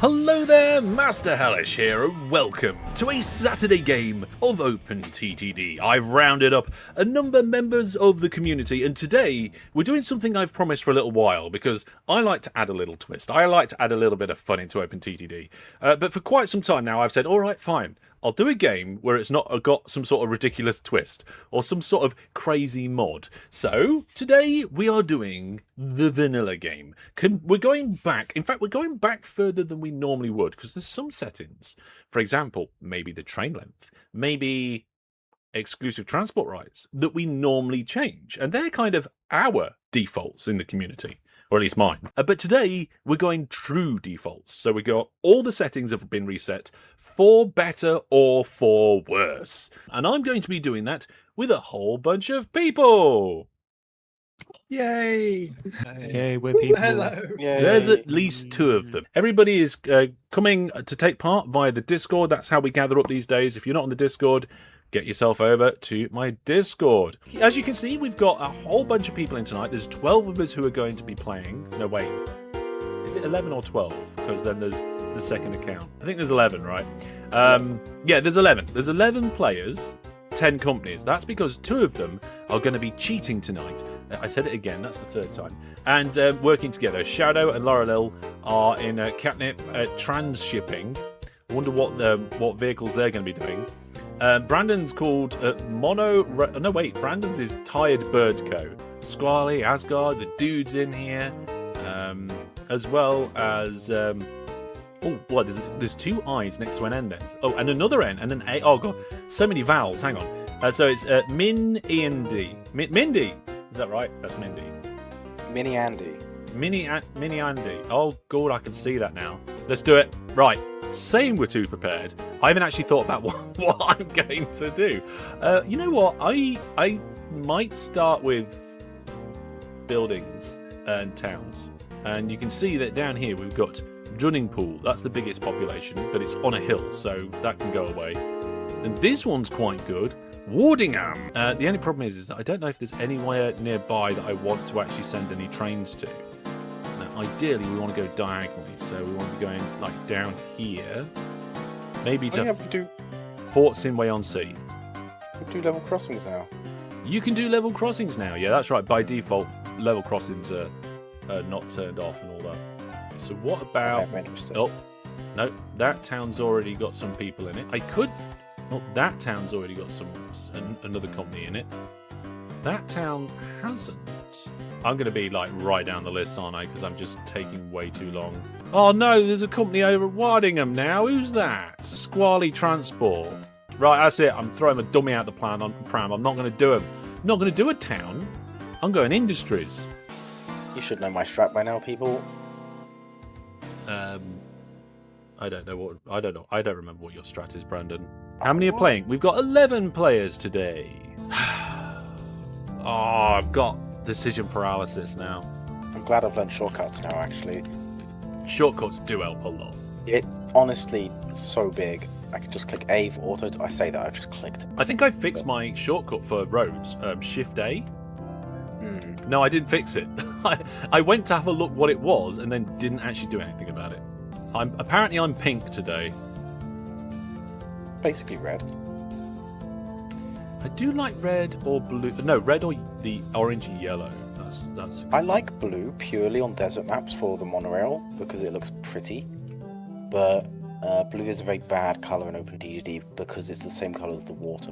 Hello there, Master Hellish here, and welcome to a Saturday game of OpenTTD. I've rounded up a number of members of the community, and today we're doing something I've promised for a little while, because I like to add a little twist. I like to add a little bit of fun into OpenTTD. But for quite some time now, I've said, alright, fine. I'll do a game where it's not got some sort of ridiculous twist or some sort of crazy mod. So today we are doing the vanilla game. We're going back. In fact, we're going back further than we normally would because there's some settings. For example, maybe the train length, maybe exclusive transport rights that we normally change. And they're kind of our defaults in the community. Or at least mine. But today we're going true defaults. So we got all the settings have been reset for better or for worse. And I'm going to be doing that with a whole bunch of people. Yay! Yay, we're people. Hello. Yay. There's at least 2 of them. Everybody is coming to take part via the Discord. That's how we gather up these days. If you're not on the Discord, get yourself over to my Discord. As you can see, we've got a whole bunch of people in tonight. There's 12 of us who are going to be playing. No, wait. Is it 11 or 12? Because then there's the second account. I think there's 11, right? Yeah, there's 11. There's 11 players, 10 companies. That's because 2 of them are going to be cheating tonight. I said it again. That's the 3rd time. And working together. Shadow and Laura Lil are in catnip transshipping. I wonder what vehicles they're going to be doing. Brandon's called no, wait. Brandon's is Tired Bird Co. Squally, Asgard, the dude's in here. As well as there's 2 I's next to an N then. Oh, and another N and an A. Oh god, so many vowels. Hang on. So it's Min E N D. Mindy. Is that right? That's Mindy. Mini Andy. Mini Andy. Oh god, I can see that now. Let's do it. Right. Saying we're too prepared, I haven't actually thought about what I'm going to do. You know what? I might start with buildings and towns. And you can see that down here we've got Dunningpool. That's the biggest population, but it's on a hill, so that can go away. And this one's quite good. Wardingham. The only problem is that I don't know if there's anywhere nearby that I want to actually send any trains to. Now, ideally, we want to go diagonally, so we want to be going like down here. Maybe to Fort Sinway-on-Sea. We do level crossings now. You can do level crossings now. Yeah, that's right. By default, level crossings are not turned off and all that. So what about... Oh, no, that town's already got some people in it. I could... Oh, that town's already got another company in it. That town hasn't. I'm going to be like right down the list, aren't I? Because I'm just taking way too long. Oh no, there's a company over at Wardingham now. Who's that? Squally Transport. Right, that's it. I'm throwing my dummy out the pram. I'm not going to do them. I'm not going to do a town. I'm going industries. You should know my strat by now, people. I don't know. I don't remember what your strat is, Brandon. How many are playing? We've got 11 players today. Oh, I've got decision paralysis now. I'm glad I've learned shortcuts now, actually. Shortcuts do help a lot. It's honestly so big. I could just click A for auto. I say that, I've just clicked. I think I fixed my shortcut for roads. Shift A. No, I didn't fix it. I went to have a look what it was and then didn't actually do anything about it. Apparently I'm pink today. Basically red. I do like red or blue. No, red or the orange and yellow. That's. I like blue purely on desert maps for the monorail because it looks pretty. But blue is a very bad colour in OpenTTD because it's the same colour as the water.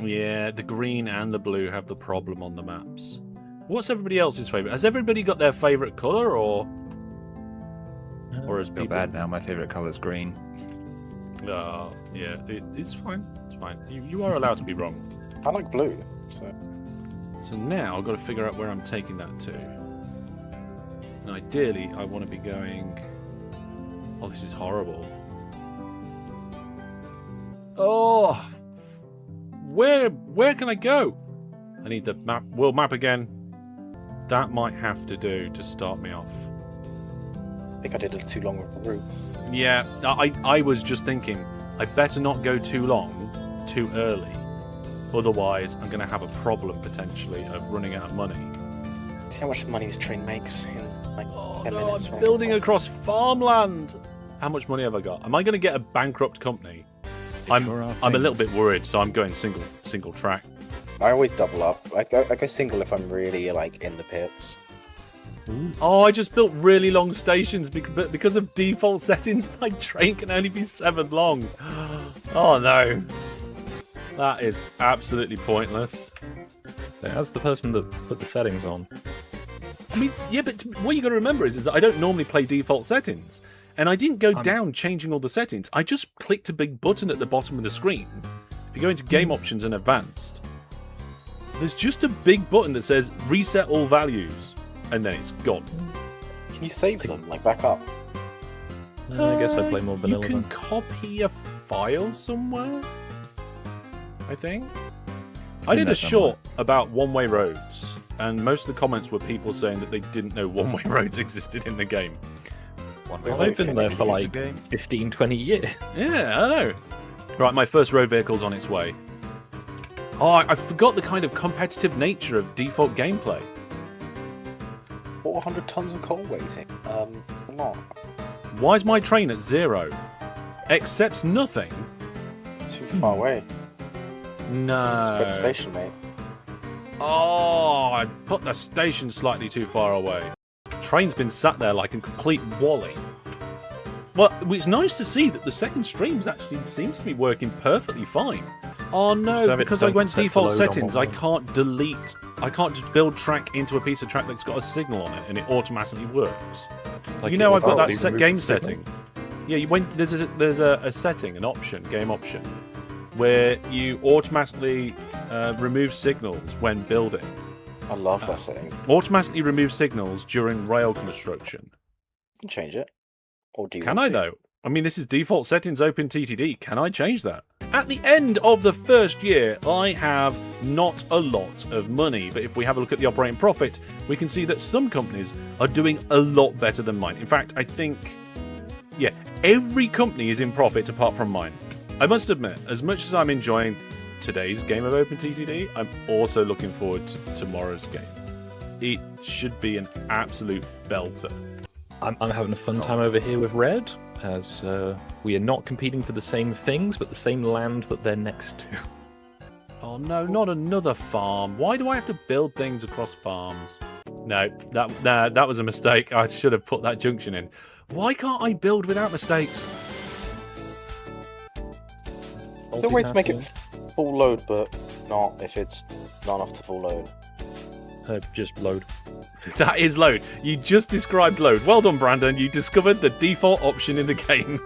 Yeah, the green and the blue have the problem on the maps. What's everybody else's favourite? Has everybody got their favourite colour, or is I feel bad now. My favourite colour is green. Oh, yeah, it's fine. It's fine. You are allowed to be wrong. I like blue, so... So now I've got to figure out where I'm taking that to. And ideally, I want to be going... Oh, this is horrible. Oh! Where can I go? I need the map, world map again. That might have to do to start me off. I think I did a too long route. Yeah, I was just thinking, I better not go too long, too early. Otherwise, I'm going to have a problem, potentially, of running out of money. See how much money this train makes in, like, 10 no, minutes? I'm building across farmland! How much money have I got? Am I going to get a bankrupt company? I'm sure are a little things. bit worried, so I'm going single track. I always double up. I go single if I'm really like in the pits. Oh, I just built really long stations because of default settings. My train can only be 7 long. Oh no, that is absolutely pointless. As the person that put the settings on. I mean, yeah, but what you got to remember is that I don't normally play default settings, and I didn't go down changing all the settings. I just clicked a big button at the bottom of the screen. If you go into game options and advanced, there's just a big button that says reset all values, and then it's gone. Can you save them? Like back up? I guess I play more vanilla. You can then. copy a file somewhere, I think. I did a there short about one-way roads, and most of the comments were people saying that they didn't know one-way roads existed in the game. Well, they've been there for like 15, 20 years. Yeah, I know. Right, my first road vehicle's on its way. Oh, I forgot the kind of competitive nature of default gameplay. 400 tons of coal waiting. Come on. Why is my train at 0? Accepts nothing? It's too far away. No. Spread station, mate. Oh, I put the station slightly too far away. Train's been sat there like a complete wally. Well, it's nice to see that the second streams actually seems to be working perfectly fine. Oh no, because I went default settings, I can't delete. I can't just build track into a piece of track that's got a signal on it, and it automatically works. Like you know, I've got that remove game the signal? setting. Yeah, there's a setting, an option, game option, where you automatically remove signals when building. I love that setting. Automatically remove signals during rail construction. You can change it. Or do you Can want I to? though? I mean, this is default settings OpenTTD. Can I change that? At the end of the first year, I have not a lot of money. But if we have a look at the operating profit, we can see that some companies are doing a lot better than mine. In fact, I think, yeah, every company is in profit apart from mine. I must admit, as much as I'm enjoying today's game of OpenTTD, I'm also looking forward to tomorrow's game. It should be an absolute belter. I'm having a fun time over here with Red, as we are not competing for the same things, but the same land that they're next to. Oh no, not another farm. Why do I have to build things across farms? No, that was a mistake. I should have put that junction in. Why can't I build without mistakes? Is there a way to make it full load, but not if it's not enough to full load? Just load. That is load. You just described load. Well done, Brandon. You discovered the default option in the game.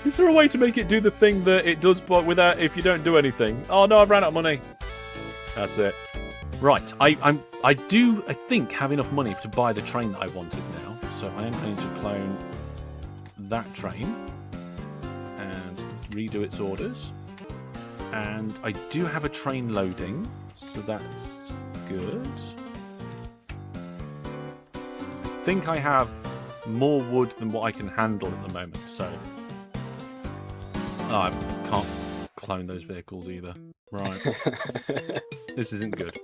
Is there a way to make it do the thing that it does but without if you don't do anything? Oh no, I've ran out of money. That's it. Right, I do, I think, have enough money to buy the train that I wanted now. So I am going to clone that train and redo its orders. And I do have a train loading, so that's good. I think I have more wood than what I can handle at the moment, so... Oh, I can't clone those vehicles either. Right. This isn't good.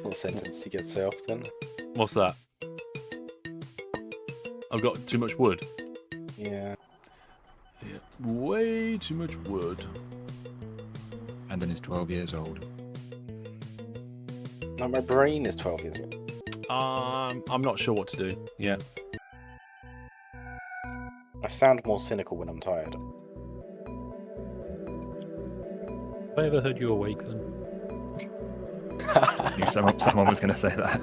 What sentence you get so often? What's that? I've got too much wood. Yeah. Yeah, way too much wood. And then he's 12 years old. No, my brain is 12 years old. I'm not sure what to do. Yeah. I sound more cynical when I'm tired. Have I ever heard you awake then? I knew someone was going to say that.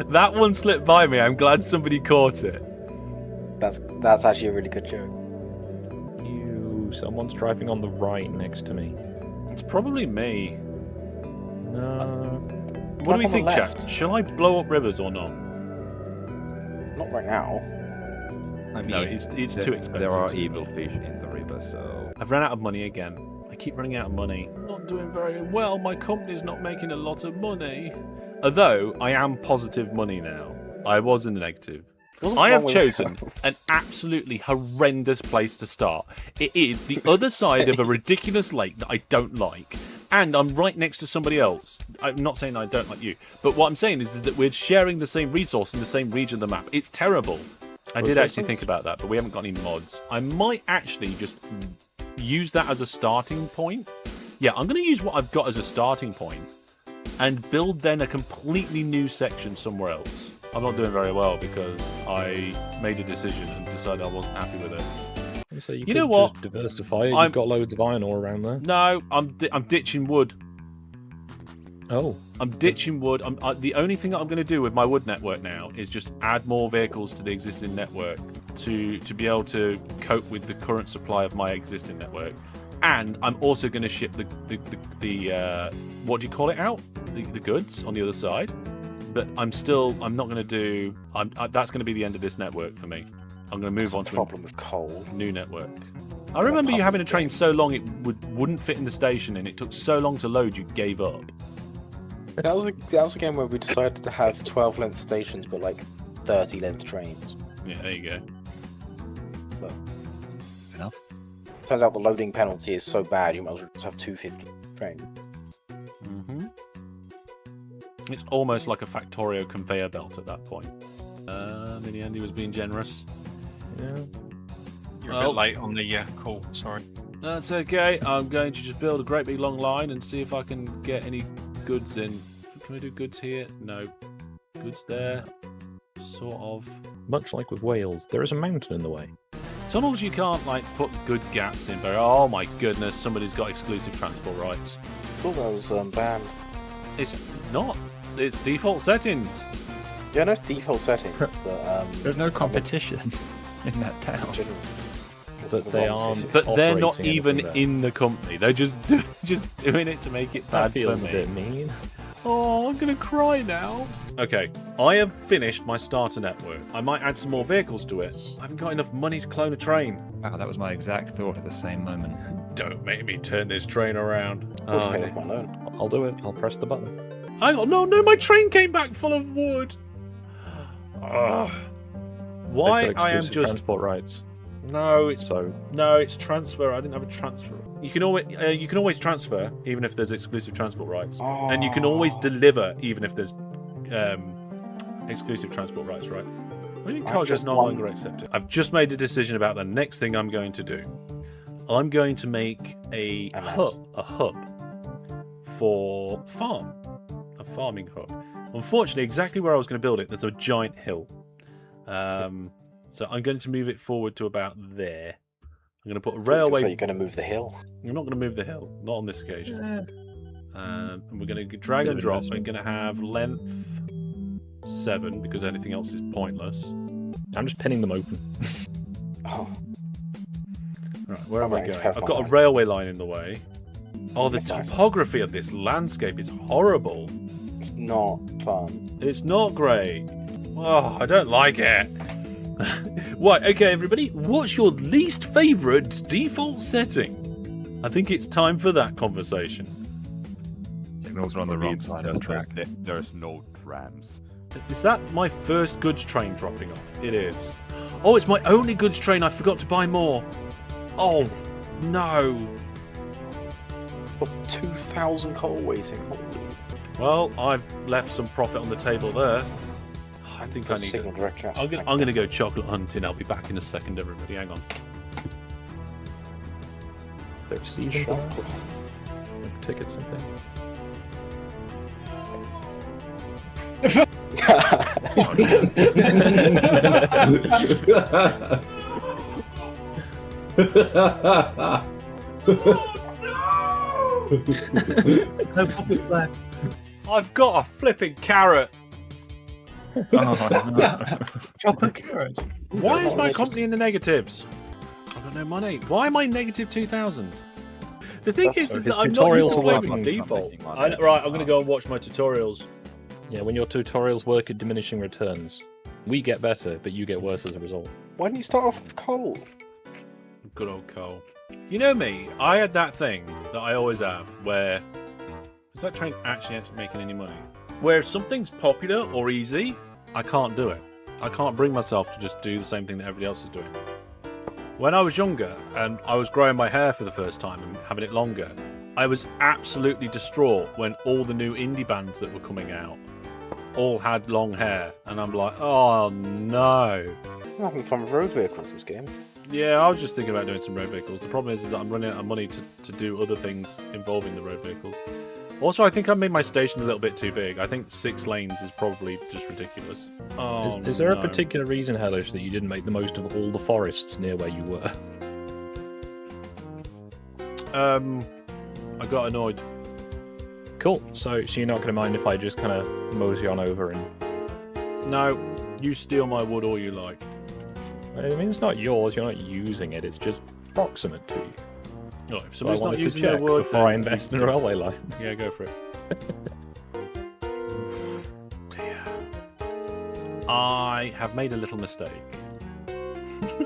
That one slipped by me. I'm glad somebody caught it. That's actually a really good joke. Someone's driving on the right next to me. It's probably me. No. What do we on the think, chat? left. Shall I blow up rivers or not? Not right now. I mean, No, it's too expensive. There are evil fish in the river, so... I've run out of money again. I keep running out of money. Not doing very well. My company's not making a lot of money. Although, I am positive money now. I was in the negative. Wasn't I have wrong with- chosen an absolutely horrendous place to start. It is the other side of a ridiculous lake that I don't like. And I'm right next to somebody else. I'm not saying I don't like you, but what I'm saying is that we're sharing the same resource in the same region of the map. It's terrible. I did actually think about that, but we haven't got any mods. I might actually just use that as a starting point. Yeah, I'm going to use what I've got as a starting point and build then a completely new section somewhere else. I'm not doing very well because I made a decision and decided I wasn't happy with it. So you know could what? just diversify. I'm- You've got loads of iron ore around there. No, I'm ditching wood. Oh, I'm ditching wood. The only thing that I'm going to do with my wood network now is just add more vehicles to the existing network to be able to cope with the current supply of my existing network. And I'm also going to ship the what do you call it out? The goods on the other side. But I'm not going to do. That's going to be the end of this network for me. I'm going to move on to problem with coal. a new network. I remember you having a train so long it wouldn't fit in the station, and it took so long to load you gave up. That was a game where we decided to have 12 length stations, but like 30 length trains. Yeah, there you go. But Enough. turns out the loading penalty is so bad, you might as well just have 250 trains. Mm-hmm. It's almost like a Factorio conveyor belt at that point. Mini Andy was being generous. yeah. You're a Oh. bit late on the call, sorry. That's okay. I'm going to just build a great big long line and see if I can get any goods in. Can we do goods here? No. Goods there. Sort of. Much like with Wales, there is a mountain in the way. Tunnels you can't like put good gaps in. But oh my goodness, somebody's got exclusive transport rights. I thought that was banned. It's not. It's default settings. Yeah, no, it's default setting, but There's no competition in that town. general- it's But the they wrong aren't. system. But they're not operating even anything there. in the company. They're just doing it to make it That bad for feels a me. bit mean. Oh, I'm gonna cry now. Okay, I have finished my starter network. I might add some more vehicles to it. I haven't got enough money to clone a train. Wow, that was my exact thought at the same moment. Don't make me turn this train around. Wouldn't Oh, pay off my loan. I'll do it. I'll press the button. hang on, no, my train came back full of wood. Ugh. Why They've got I am exclusive just transport rights. no, it's So transfer. I didn't have a transfer. You can always transfer even if there's exclusive transport rights, and you can always deliver even if there's exclusive transport rights, right? What do you mean I cargo's just no want- longer accepted? I've just made a decision about the next thing I'm going to do. I'm going to make a MS. hub for a farming hub. Unfortunately, exactly where I was going to build it, there's a giant hill. So I'm going to move it forward to about there. I'm going to put a railway. So you're going to move the hill. I'm not going to move the hill, not on this occasion. And we're going to drag and drop. We're going to have length 7 because anything else is pointless. I'm just pinning them open. Oh, Right, where am I Right, going? have I've got a fun. railway line in the way. Oh, the That's nice. topography of this landscape is horrible. it's not fun. It's not great. Oh, I don't like it. Right, okay, everybody. What's your least favourite default setting? I think it's time for that conversation. Signals are on the wrong side of the track. There's no trams. Is that my first goods train dropping off? It is. Oh, it's my only goods train. I forgot to buy more. Oh, no. Got 2,000 coal waiting. Holy. Well, I've left some profit on the table there. I think I need Signal to... directly out. I'm gonna go chocolate hunting. I'll be back in a second, everybody. Hang on. They're season tickets and things. I've got a flipping carrot. Chocolate carrots. Why is my company in the negatives? I've got no money. Why am I negative 2,000? The thing is His that I'm not used to tutorials playing work with on default. making money. Right, I'm going to go and watch my tutorials. Yeah, when your tutorials work at diminishing returns, we get better, but you get worse as a result. Why didn't you start off with coal? Good old Cole. You know me, I had that thing that I always have where... Is that train actually making any money? Where if something's popular or easy, I can't do it. I can't bring myself to just do the same thing that everybody else is doing. When I was younger and I was growing my hair for the first time and having it longer, I was absolutely distraught when all the new indie bands that were coming out all had long hair, and I'm like, oh no. I'm having fun with road vehicles this game. Yeah, I was just thinking about doing some road vehicles. The problem is that I'm running out of money to do other things involving the road vehicles. Also, I think I made my station a little bit too big. I think 6 lanes is probably just ridiculous. Oh, Is there a no. particular reason, Hellish, that you didn't make the most of all the forests near where you were? I got annoyed. Cool. So you're not going to mind if I just kind of mosey on over and... No, you steal my wood all you like. I mean, it's not yours. You're not using it. It's just proximate to you. Oh, if So I somebody's not wanted to using their check wood before I then- invest in a railway line. Yeah, go for it. Dear. I have made a little mistake.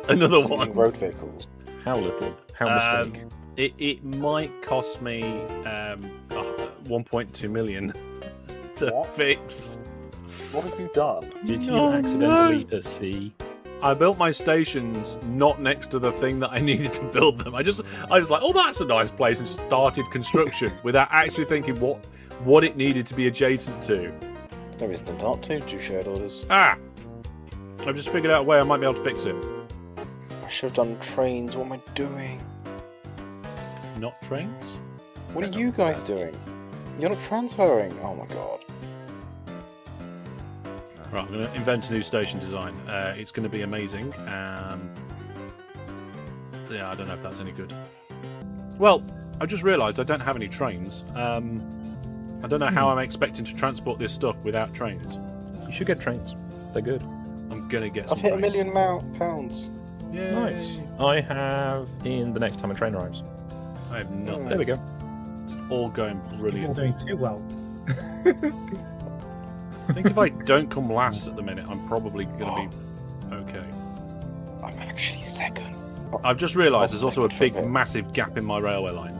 Another Using one. road vehicles. How little? How mistake? It might cost me 1.2 million to What? fix. What have you done? Did you no, accidentally see? I built my stations not next to the thing that I needed to build them. I was like, oh, that's a nice place, and started construction without actually thinking what it needed to be adjacent to. No reason not to do shared orders. Ah! I've just figured out a way I might be able to fix it. I should have done trains. What am I doing? Not trains? What are you guys doing? You're not transferring. Oh my god. Right, I'm going to invent a new station design. It's going to be amazing. Yeah, I don't know if that's any good. Well, I just realised I don't have any trains. I don't know how I'm expecting to transport this stuff without trains. You should get trains. They're good. I'm going to get some I've hit trains. £1 million pounds. Yay. Nice. I have in the next time a train arrives. I have nothing. There we go. It's all going You're brilliant. doing too well. I think if I don't come last at the minute, I'm probably going to be okay. I'm actually second. I've just realised there's also a second big, from here. massive gap in my railway line.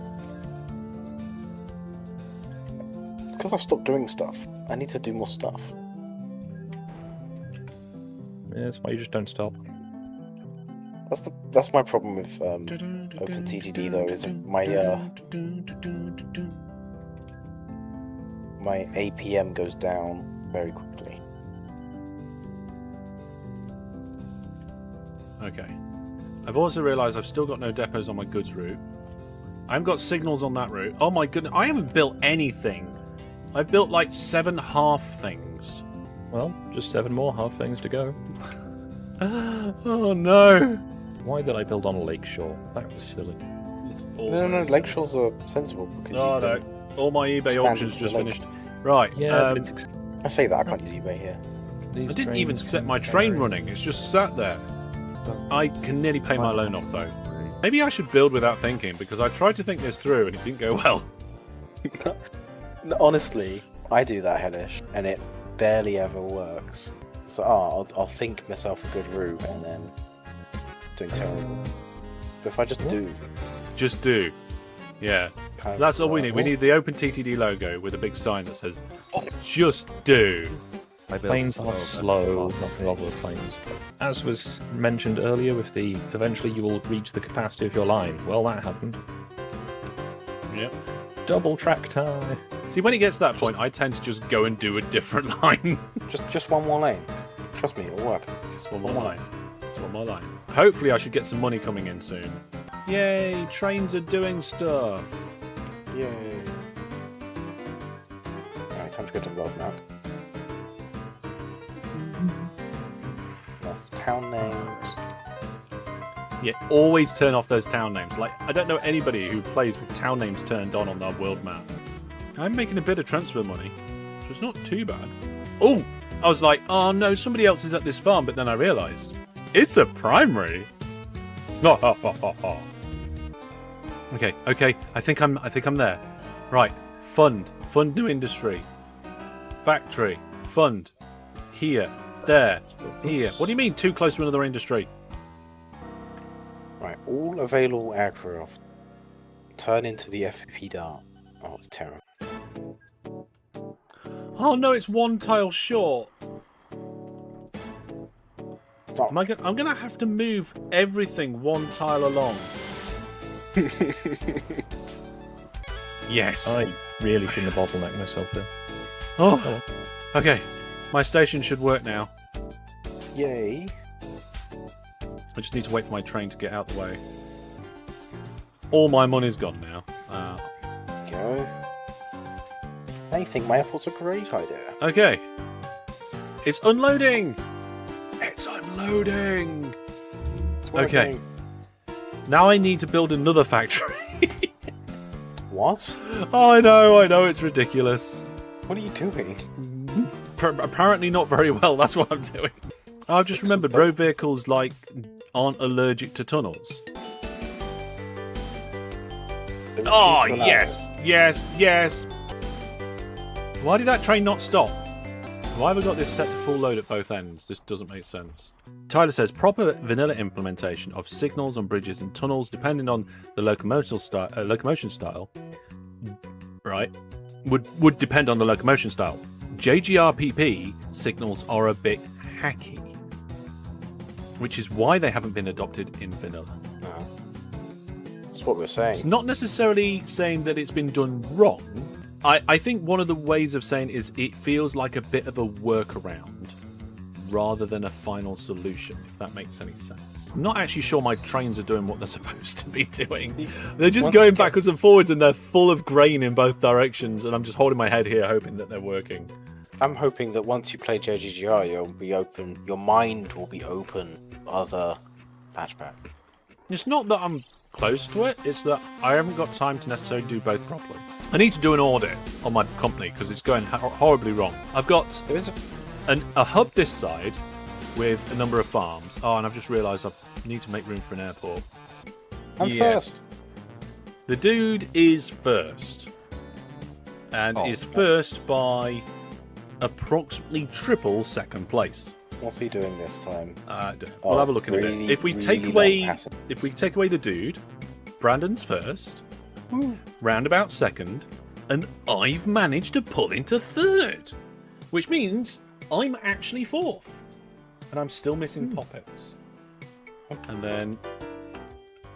Because I've stopped doing stuff. I need to do more stuff. Yeah, that's why you just don't stop. That's my problem with OpenTTD though, is my APM goes down very quickly. Okay. I've also realised I've still got no depots on my goods route. I haven't got signals on that route. Oh my goodness, I haven't built anything. I've built like 7 half things. Well, just 7 more half things to go. Oh no. Why did I build on a lakeshore? That was silly. No, Lakeshores are sensible because Oh you no. can... All my eBay expand options the just lake. finished. Right. Yeah, but it's I say that, I can't use eBay here. these I didn't even trains set can my train carry- running. It's just sat there. I can nearly pay my loan off though. Maybe I should build without thinking because I tried to think this through and it didn't go well. No, honestly, I do that, Hellish, and it barely ever works. So, I'll think myself a good route and then doing terrible. But if I just do, Just do. Yeah. kind of That's all we need. We works. need the OpenTTD logo with a big sign that says, just do. Planes are slow, not to bother with planes. As was mentioned earlier with the eventually you will reach the capacity of your line. Well, that happened. Yep. Double track tie. See, when it gets to that point, I tend to just go and do a different line. Just one more lane. Trust me, it'll work. Just one more line. Just one more line. Hopefully I should get some money coming in soon. Yay, trains are doing stuff. Yay. Alright, time to go to road map. Off town names. Yeah, always turn off those town names. Like, I don't know anybody who plays with town names turned on their world map. I'm making a bit of transfer money, so it's not too bad. Oh, I was like, oh no, somebody else is at this farm, but then I realised it's a primary. Okay, I think I'm there. Right, fund new industry, factory, fund, here, there, here. What do you mean too close to another industry? Right, all available aircraft turn into the FPP dart. Oh, it's terrible. Oh no, it's one tile short. Stop. I'm gonna have to move everything one tile along. Yes. I really shouldn't have bottlenecked myself there. Oh. Okay. My station should work now. Yay. I just need to wait for my train to get out the way. All my money's gone now. Go. I think my airport's a great idea. Okay. It's unloading! It's unloading! It's Okay. working. Now I need to build another factory. What? I know, it's ridiculous. What are you doing? Apparently not very well, that's what I'm doing. I've just remembered road vehicles, like, aren't allergic to tunnels. Oh, yes, yes, yes. Why did that train not stop? Why have I got this set to full load at both ends? This doesn't make sense. Tyler says, proper vanilla implementation of signals on bridges and tunnels, depending on the locomotion style, right, would depend on the locomotion style. JGRPP signals are a bit hacky, which is why they haven't been adopted in vanilla. No. That's what we're saying. It's not necessarily saying that it's been done wrong. I think one of the ways of saying is it feels like a bit of a workaround rather than a final solution, if that makes any sense. I'm not actually sure my trains are doing what they're supposed to be doing. They're just going backwards and forwards and they're full of grain in both directions, and I'm just holding my head here hoping that they're working. I'm hoping that once you play JGGR, you'll be open. Your mind will be open to other patchback. It's not that I'm close to it, it's that I haven't got time to necessarily do both properly. I need to do an audit on my company because it's going horribly wrong. I've got There is a hub this side with a number of farms. Oh, and I've just realised I need to make room for an airport. I'm Yes. first. The dude is first. And is first by approximately triple second place. What's he doing this time? We'll have a look in a bit. really, If we really take long away passages. the dude, Brandon's first, roundabout second, and I've managed to pull into third, which means I'm actually fourth, and I'm still missing poppets. And then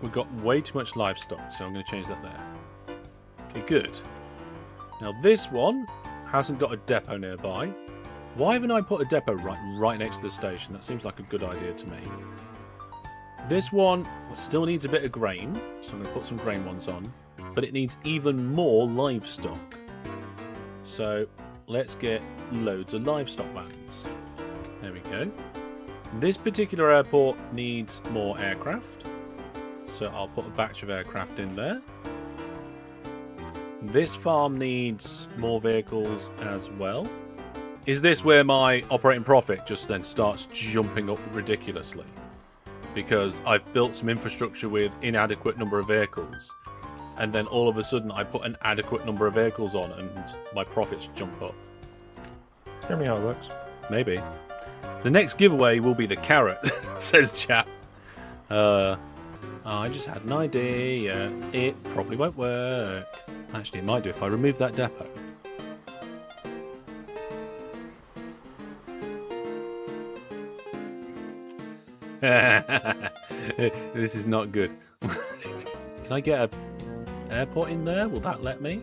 we've got way too much livestock, so I'm going to change that there. Okay, good. Now this one hasn't got a depot nearby. Why haven't I put a depot right next to the station? That seems like a good idea to me. This one still needs a bit of grain, so I'm going to put some grain ones on, but it needs even more livestock. So let's get loads of livestock vans. There we go. This particular airport needs more aircraft, so I'll put a batch of aircraft in there. This farm needs more vehicles as well. Is this where my operating profit just then starts jumping up ridiculously? Because I've built some infrastructure with inadequate number of vehicles, and then all of a sudden I put an adequate number of vehicles on and my profits jump up. Show me how it works. Maybe. The next giveaway will be the carrot, says chat. I just had an idea. It probably won't work. Actually, it might do if I remove that depot. This is not good. Can I get an airport in there? Will that let me?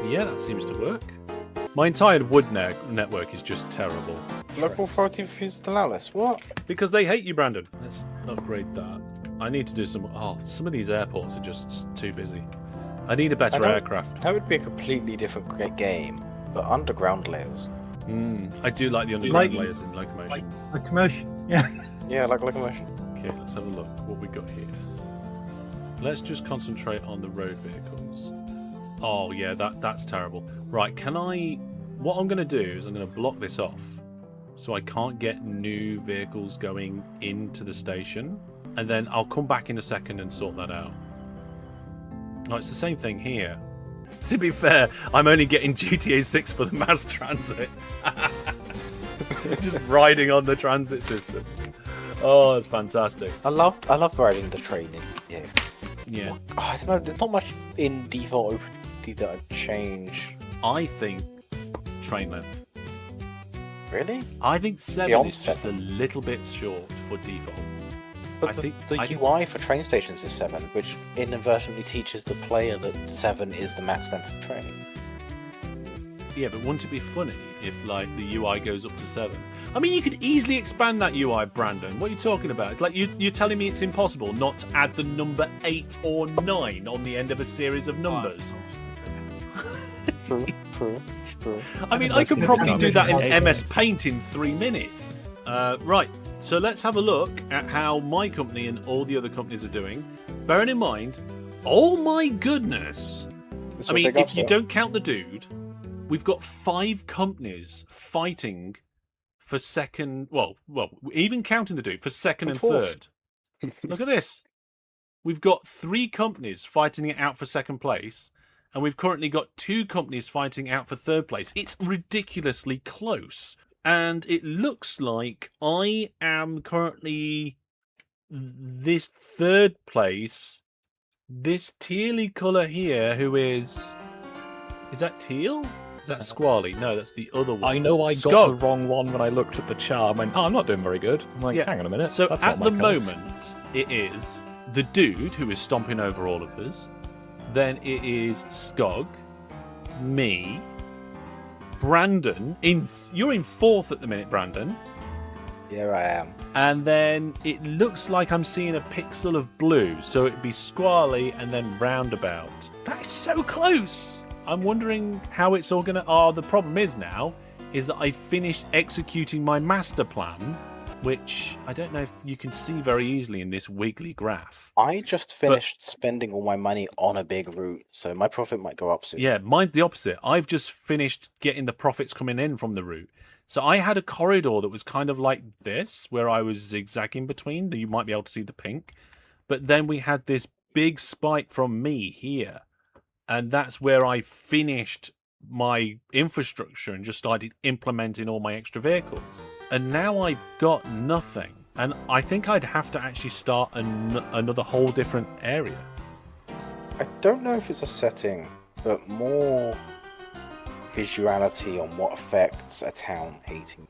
Yeah, that seems to work. My entire wood network is just terrible. Local authority refused to allow this. What? Because they hate you, Brandon. Let's upgrade that. I need to do some... Oh, some of these airports are just too busy. I need a better aircraft. That would be a completely different game, but underground layers. I do like the underground layers in locomotion. Locomotion, yeah. Yeah, like locomotion. Okay, let's have a look what we got here. Let's just concentrate on the road vehicles. Oh yeah, that's terrible. Right, can I... What I'm going to do is I'm going to block this off so I can't get new vehicles going into the station, and then I'll come back in a second and sort that out. Oh, it's the same thing here. To be fair, I'm only getting GTA 6 for the mass transit. Just riding on the transit system. Oh, it's fantastic. I love riding the train in here. Yeah. Oh, I don't know, there's not much in default OpenTTD that I'd change. I think train length. Really? I think 7 Beyond is just a 7. little bit short for default. But the UI for train stations is 7, which inadvertently teaches the player that 7 is the max length of train. Yeah, but wouldn't it be funny if, like, the UI goes up to 7? I mean, you could easily expand that UI, Brandon. What are you talking about? It's like, you're telling me it's impossible not to add the number 8 or 9 on the end of a series of numbers? True. I mean, I could probably do that in MS Paint in 3 minutes. Right, so let's have a look at how my company and all the other companies are doing. Bearing in mind, oh my goodness! I mean, if you don't count the dude, we've got 5 companies fighting for second. Well, even counting the dude for second and third. Look at this. We've got 3 companies fighting it out for second place, and we've currently got 2 companies fighting out for third place. It's ridiculously close, and it looks like I am currently this third place. This tealy colour here, who is that teal? Is that Squally? No, that's the other one. I know I got the wrong one when I looked at the chart. I went, I'm not doing very good. I'm like, hang on a minute. So at the moment, it is the dude who is stomping over all of us. Then it is Skog, me, Brandon. You're in 4th at the minute, Brandon. Here I am. And then it looks like I'm seeing a pixel of blue. So it'd be Squally and then Roundabout. That is so close. I'm wondering how it's all going to... the problem is now is that I finished executing my master plan, which I don't know if you can see very easily in this wiggly graph. I just finished spending all my money on a big route, so my profit might go up soon. Yeah, mine's the opposite. I've just finished getting the profits coming in from the route. So I had a corridor that was kind of like this, where I was zigzagging between. You might be able to see the pink. But then we had this big spike from me here. And that's where I finished my infrastructure and just started implementing all my extra vehicles. And now I've got nothing. And I think I'd have to actually start another whole different area. I don't know if it's a setting, but more visuality on what affects a town hating.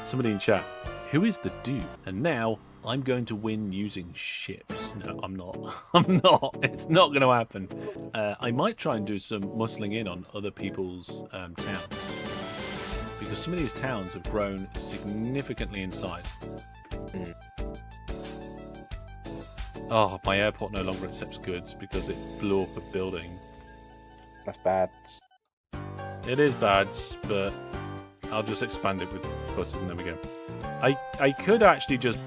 Somebody in chat, who is the dude? And now I'm going to win using ships. No, I'm not. I'm not. It's not going to happen. I might try and do some muscling in on other people's towns. Because some of these towns have grown significantly in size. Mm. Oh, my airport no longer accepts goods because it blew up a building. That's bad. It is bad, but I'll just expand it with buses and there we go. I could actually just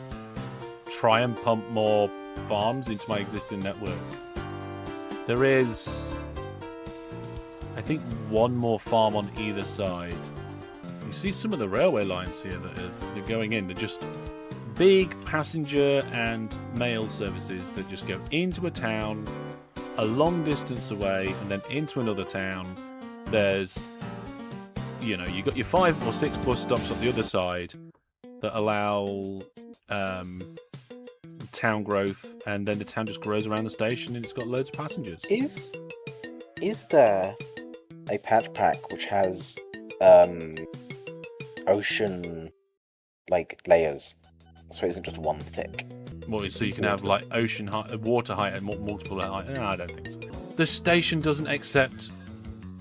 try and pump more farms into my existing network. There is, I think, 1 more farm on either side. You see some of the railway lines here that are going in. They're just big passenger and mail services that just go into a town a long distance away and then into another town. There's, you got your 5 or 6 bus stops on the other side that allow town growth, and then the town just grows around the station and it's got loads of passengers. Is there a patch pack which has ocean layers, so it isn't just one thick? Well, so you can have like ocean height, water height, and multiple height? No, I don't think so. The station doesn't accept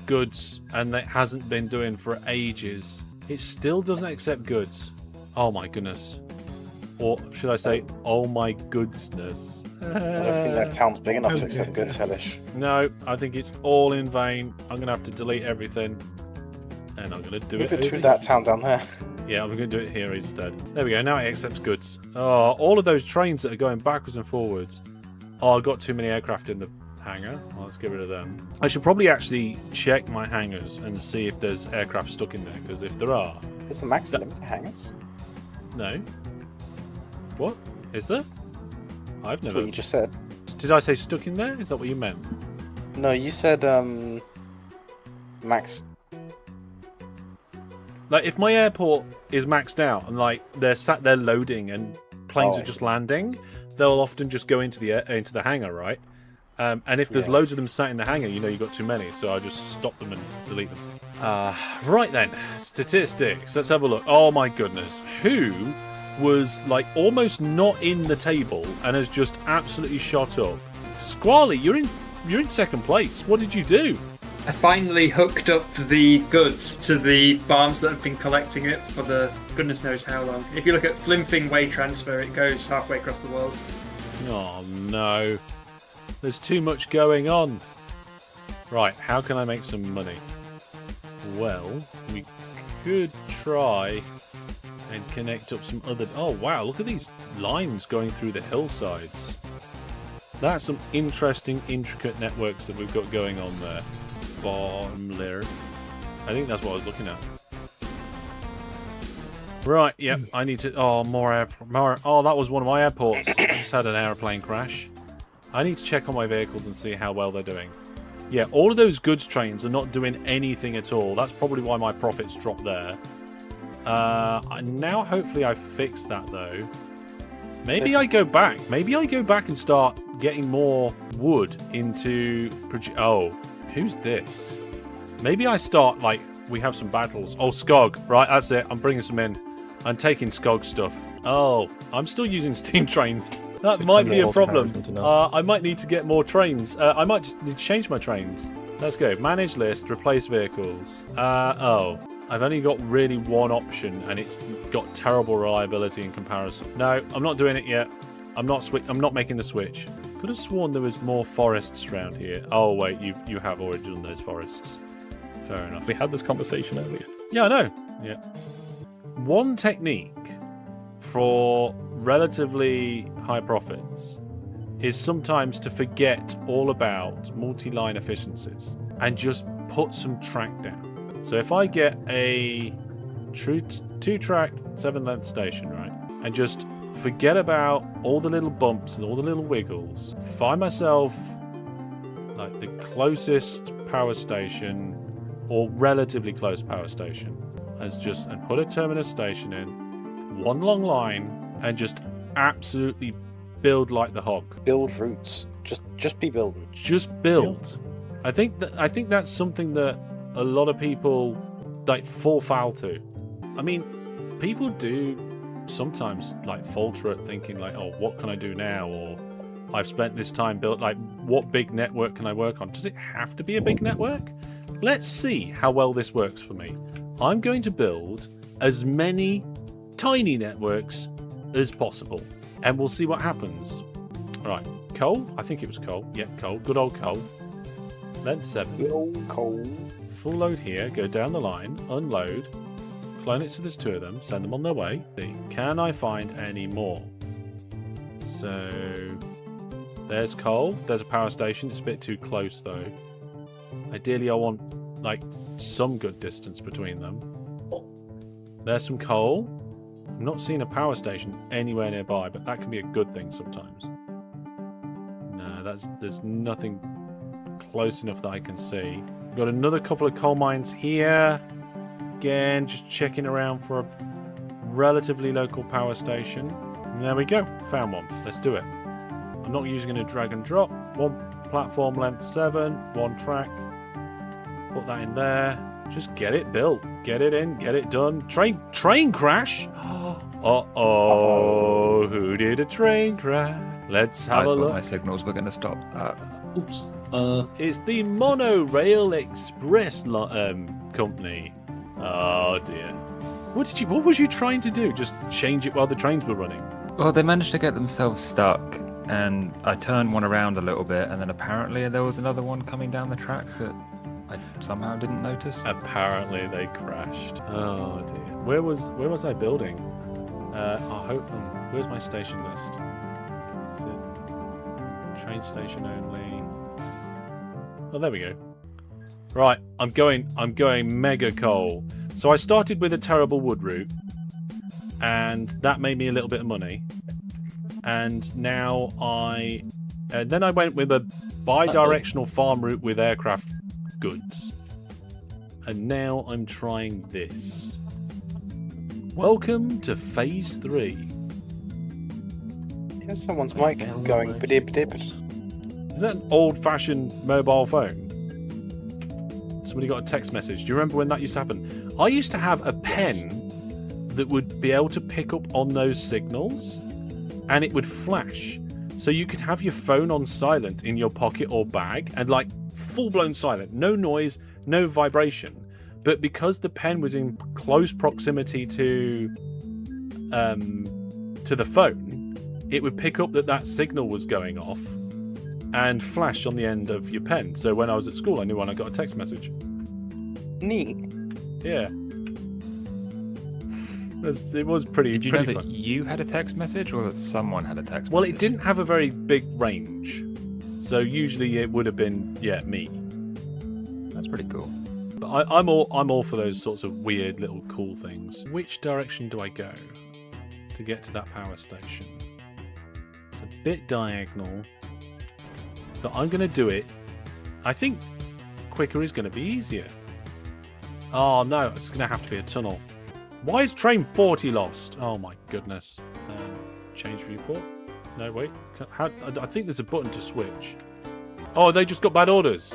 goods, and it hasn't been doing for ages. It still doesn't accept goods. Oh my goodness. Or should I say, oh my goodness. I don't think that town's big enough to accept goods, Hellish. No, I think it's all in vain. I'm going to have to delete everything. And I'm going to do Move it to that town down there. Yeah, I'm going to do it here instead. There we go, now it accepts goods. Oh, all of those trains that are going backwards and forwards. Oh, I've got too many aircraft in the hangar. Well, let's get rid of them. I should probably actually check my hangars and see if there's aircraft stuck in there, because if there are... Is the max limit to hangars? No. What? Is there? I've That's never... what you just said. Did I say stuck in there? Is that what you meant? No, you said max. Like, if my airport is maxed out and like they're sat there loading and planes Oh, are just landing, they'll often just go into the hangar, right? And if there's loads of them sat in the hangar, you've got too many, so I just stop them and delete them. Right then, statistics. Let's have a look. Oh my goodness, who was like almost not in the table and has just absolutely shot up. Squally, you're in second place. What did you do? I finally hooked up the goods to the farms that have been collecting it for the goodness knows how long. If you look at Flimfing Way Transfer, it goes halfway across the world. Oh no. There's too much going on. Right, how can I make some money? Well, we could try and connect up some other... Oh wow, look at these lines going through the hillsides. That's some interesting, intricate networks that we've got going on there. Bottom layer. I think that's what I was looking at. Right, yep, I need to... Oh, more... Oh, that was one of my airports. I just had an airplane crash. I need to check on my vehicles and see how well they're doing. Yeah, all of those goods trains are not doing anything at all. That's probably why my profits dropped there. Now, hopefully, I've fixed that, though. Maybe I go back. Maybe I go back and start getting more wood into... Oh, who's this? Maybe I start, like, we have some battles. Oh, Skog. Right, that's it. I'm bringing some in. I'm taking Skog stuff. Oh, I'm still using steam trains. That might be a problem. I might need to get more trains. I might need to change my trains. Let's go. Manage list, replace vehicles. Oh, I've only got really one option, and it's got terrible reliability in comparison. No, I'm not doing it yet. I'm not making the switch. Could have sworn there was more forests around here. Oh wait, you have already done those forests. Fair enough. We had this conversation earlier. Yeah, I know. Yeah. One technique for relatively high profits is sometimes to forget all about multi-line efficiencies and just put some track down. So if I get a true 2-track 7-length station, right, and just forget about all the little bumps and all the little wiggles, find myself like the closest power station or relatively close power station and put a terminus station in, one long line, and just absolutely build like the hog. Build routes. Just be building. Just build. I think that's something that a lot of people like fall foul to. I mean, people do sometimes like falter at thinking like, oh, what can I do now? Or I've spent this time built, like, what big network can I work on? Does it have to be a big network? Let's see how well this works for me. I'm going to build as many tiny networks as possible, and we'll see what happens. Right, coal? I think it was coal. Yeah, coal. Good old coal. Length 7. Good old coal. Full load here, go down the line, unload, clone it so there's 2 of them, send them on their way. See, can I find any more? So, there's coal, there's a power station, it's a bit too close though. Ideally I want, like, some good distance between them. There's some coal. I'm not seeing a power station anywhere nearby, but that can be a good thing sometimes. No, there's nothing close enough that I can see. Got another couple of coal mines here. Again, just checking around for a relatively local power station. And there we go. Found one. Let's do it. I'm not using a drag and drop. 1 platform, length 7, 1 track. Put that in there. Just get it built. Get it in. Get it done. Train crash. Uh-oh. Who did a train crash? Let's have a look. My signals were going to stop that. Oops. It's the Monorail Express company. Oh dear. What was you trying to do? Just change it while the trains were running? Well, they managed to get themselves stuck, and I turned one around a little bit, and then apparently there was another one coming down the track that I somehow didn't notice. Apparently they crashed. Oh dear. Where was I building? Where's my station list? Is it train station only? Oh, there we go. Right, I'm going mega coal. So I started with a terrible wood route, and that made me a little bit of money. And now then I went with a bi-directional farm route with aircraft goods. And now I'm trying this. Welcome to Phase 3. Here's someone's mic going bidib. Is that an old-fashioned mobile phone? Somebody got a text message. Do you remember when that used to happen? I used to have a pen that would be able to pick up on those signals, and it would flash. So you could have your phone on silent in your pocket or bag, and like full-blown silent, no noise, no vibration. But because the pen was in close proximity to the phone, it would pick up that signal was going off and flash on the end of your pen. So when I was at school, I knew when I got a text message. Neat. Yeah. It was pretty, Did you know pretty that fun. you had a text message or that someone had a text Well, message? it didn't have a very big range. So usually it would have been, me. That's pretty cool. But I'm all for those sorts of weird little cool things. Which direction do I go to get to that power station? It's a bit diagonal, but I'm going to do it. I think quicker is going to be easier. Oh no, it's going to have to be a tunnel. Why is train 40 lost? Oh my goodness. Change viewport? No, wait. I think there's a button to switch. Oh, they just got bad orders.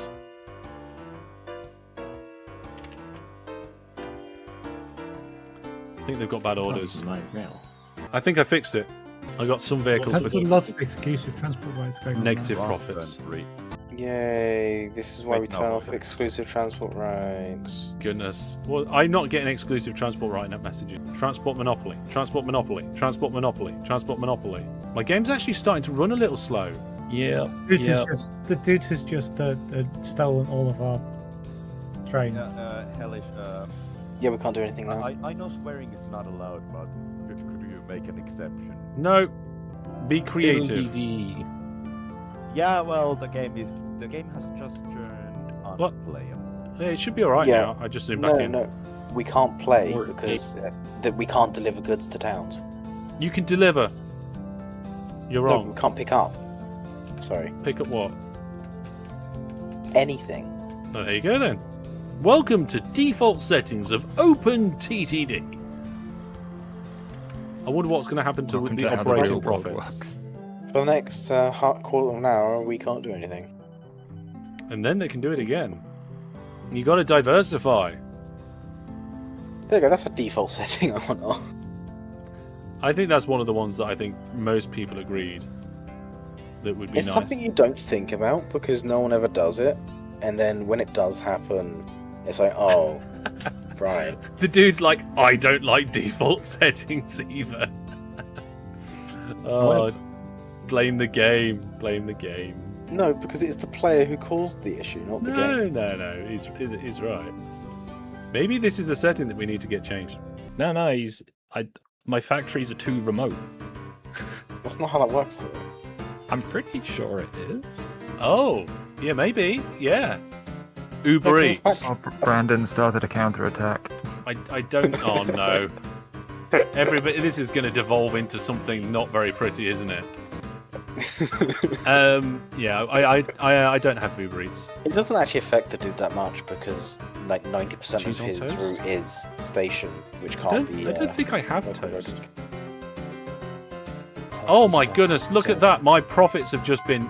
I think they've got bad orders. I think I fixed it. I got some vehicles That's a with lot of exclusive transport rights going on. negative now. profits. Yay! This is why we Wait, turn no. off exclusive transport rights. Goodness. Well, I'm not getting exclusive transport right net messages. Transport monopoly. Transport monopoly. Transport monopoly. Transport monopoly. My game's actually starting to run a little slow. Yeah. The dude has just stolen all of our trains. Hellish, Yeah, we can't do anything now. I know swearing is not allowed, but could you make an exception? No. Be creative. LDD. Yeah, well, the game has just turned unplayable. Yeah, it should be alright Yeah. now. I just zoom back in. No, we can't play Or because that we can't deliver goods to towns. You can deliver. You're No, wrong. we can't pick up. Sorry, Pick up what? anything. Oh, there you go then. Welcome to default settings of OpenTTD. I wonder what's going to happen to Welcome the to how the operating real world profits. works. For the next quarter of an hour, we can't do anything. And then they can do it again. You got to diversify. There you go. That's a default setting or not. I think that's one of the ones that I think most people agreed that would be It's nice. something you don't think about because no one ever does it, and then when it does happen, it's like, oh, right. The dude's like, I don't like default settings either. Oh, blame the game. Blame the game. No, because it's the player who caused the issue, not the game. No. He's right. Maybe this is a setting that we need to get changed. No, my factories are too remote. That's not how that works, though. I'm pretty sure it is. Oh, yeah, maybe. Yeah. Uber Okay, Eats. Oh, Brandon started a counter-attack. I don't. Oh no. Everybody, this is going to devolve into something not very pretty, isn't it? Yeah, I don't have Uber Eats. It doesn't actually affect the dude that much because like 90% of Cheese on his toast? route is station, which I can't don't, be. I don't think I have local toast. road. Oh my goodness, look at that. My profits have just been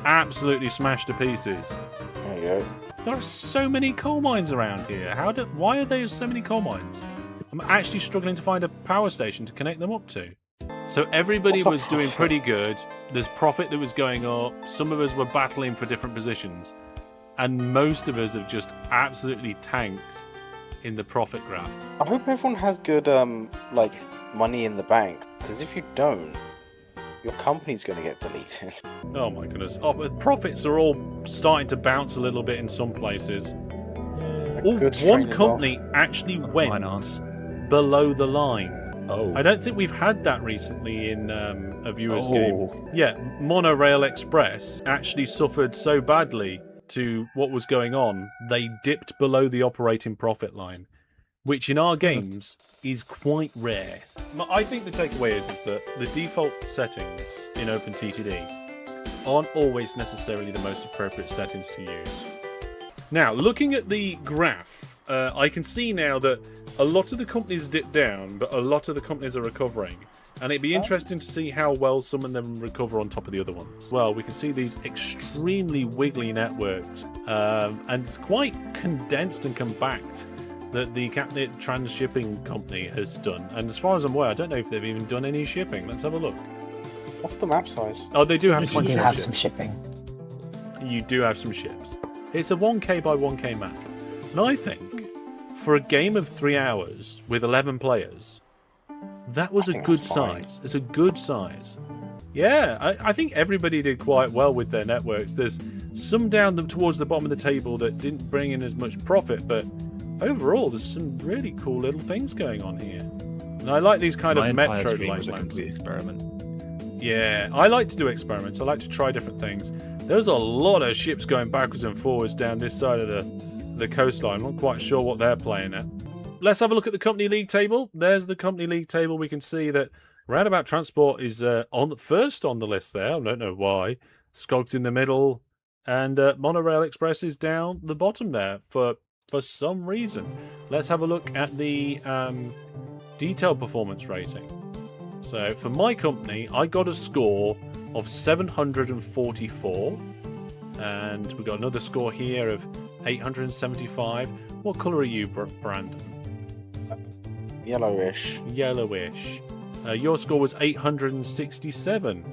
absolutely smashed to pieces. There you go. There are so many coal mines around here. Why are there so many coal mines? I'm actually struggling to find a power station to connect them up to. So everybody What's was a doing profit? pretty good. There's profit that was going up. Some of us were battling for different positions. And most of us have just absolutely tanked in the profit graph. I hope everyone has good like money in the bank because if you don't, your company's going to get deleted. Oh my goodness. Oh, but profits are all starting to bounce a little bit in some places. Oh, good one strain is company actually went Mine aren't. below the line. Oh. I don't think we've had that recently in a viewer's game. Oh. Yeah, Monorail Express actually suffered so badly to what was going on, they dipped below the operating profit line, which in our games is quite rare. I think the takeaway is that the default settings in OpenTTD aren't always necessarily the most appropriate settings to use. Now, looking at the graph, I can see now that a lot of the companies dip down, but a lot of the companies are recovering. And it'd be interesting to see how well some of them recover on top of the other ones. Well, we can see these extremely wiggly networks, and it's quite condensed and compact. that the Capnet Transshipping Company has done. And as far as I'm aware, I don't know if they've even done any shipping. Let's have a look. What's the map size? Oh, they do have You 20 do have ships. some shipping. You do have some ships. It's a 1K by 1K map. And I think, for a game of 3 hours with 11 players, that was I a think good that's fine. size. It's a good size. Yeah, I think everybody did quite well with their networks. There's some down towards the bottom of the table that didn't bring in as much profit, but overall, there's some really cool little things going on here. And I like these kind My of entire metro stream was a like complete experiment. Yeah, I like to do experiments. I like to try different things. There's a lot of ships going backwards and forwards down this side of the coastline. I'm not quite sure what they're playing at. Let's have a look at the company league table. There's the company league table. We can see that Roundabout Transport is first on the list there. I don't know why. Skog's in the middle, and Monorail Express is down the bottom there for some reason. Let's have a look at the detailed performance rating. So for my company, I got a score of 744, and we got another score here of 875. What colour are you, Brandon? Yellowish. Yellowish. Your score was 867.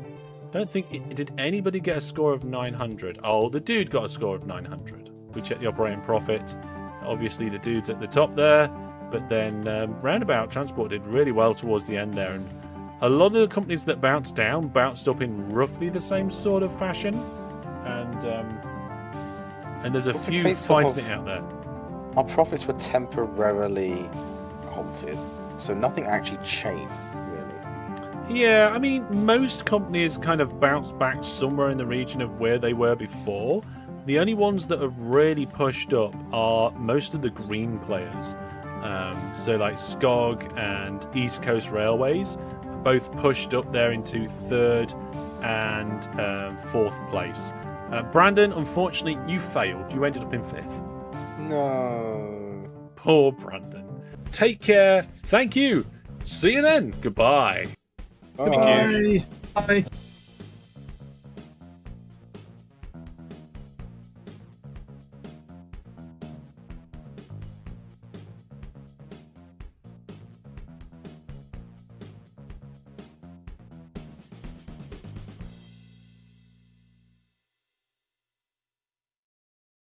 Don't think did anybody get a score of 900? Oh, the dude got a score of 900. We checked the operating profit. Obviously, the dude's at the top there, but then Roundabout Transport did really well towards the end there, and a lot of the companies that bounced down bounced up in roughly the same sort of fashion, and there's a It's a few case fighting of- it out there. Our profits were temporarily halted, so nothing actually changed, really. Yeah, I mean, most companies kind of bounce back somewhere in the region of where they were before. The only ones that have really pushed up are most of the green players. So like Skog and East Coast Railways, both pushed up there into 3rd and 4th place. Brandon, unfortunately, you failed. You ended up in 5th. No. Poor Brandon. Take care. Thank you. See you then. Goodbye. Bye. Bye.